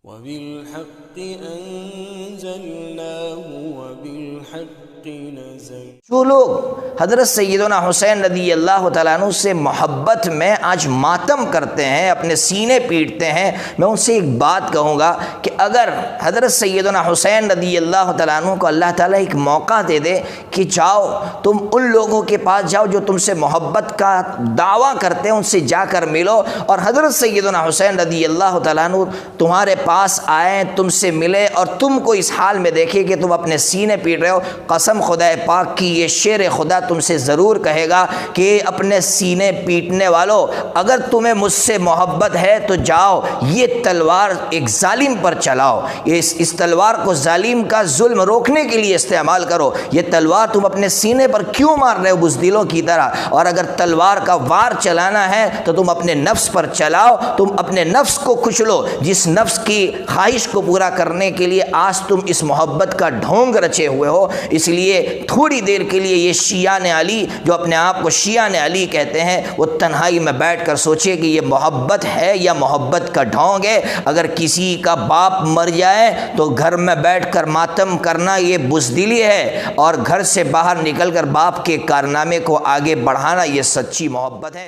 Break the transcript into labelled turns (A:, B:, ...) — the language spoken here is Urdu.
A: وبالحق أنزلناه وبالحق نزل۔
B: جو لوگ حضرت سیدنا حسین رضی اللہ تعالیٰ عنہ سے محبت میں آج ماتم کرتے ہیں، اپنے سینے پیٹتے ہیں، میں ان سے ایک بات کہوں گا کہ اگر حضرت سیدنا حسین رضی اللہ تعالیٰ عنہ کو اللہ تعالیٰ ایک موقع دے دے کہ جاؤ تم ان لوگوں کے پاس جاؤ جو تم سے محبت کا دعویٰ کرتے ہیں، ان سے جا کر ملو، اور حضرت سیدنا حسین رضی اللہ تعالیٰ عنہ تمہارے پاس آئیں، تم سے ملے اور تم کو اس حال میں دیکھے کہ تم اپنے سینے پیٹ رہے ہو، قسم خدا پاک کی یہ شیر خدا تم سے ضرور کہے گا کہ اپنے سینے پیٹنے والوں، اگر تمہیں مجھ سے محبت ہے تو جاؤ یہ تلوار ایک ظالم پر چلاؤ، اس تلوار کو ظالم کا ظلم روکنے کے لیے استعمال کرو، یہ تلوار تم اپنے سینے پر کیوں مار رہے ہو بزدلوں کی طرح؟ اور اگر تلوار کا وار چلانا ہے تو تم اپنے نفس پر چلاؤ، تم اپنے نفس کو کچلو، جس نفس کی خواہش کو پورا کرنے کے لیے آج تم اس محبت کا ڈھونگ رچے ہوئے ہو۔ اس لیے تھوڑی دیر کے لیے یہ شیعان علی جو اپنے آپ کو شیعان علی کہتے ہیں، وہ تنہائی میں بیٹھ کر سوچے کہ یہ محبت ہے یا محبت کا ڈھونگ ہے۔ اگر کسی کا باپ مر جائے تو گھر میں بیٹھ کر ماتم کرنا یہ بزدلی ہے، اور گھر سے باہر نکل کر باپ کے کارنامے کو آگے بڑھانا یہ سچی محبت ہے۔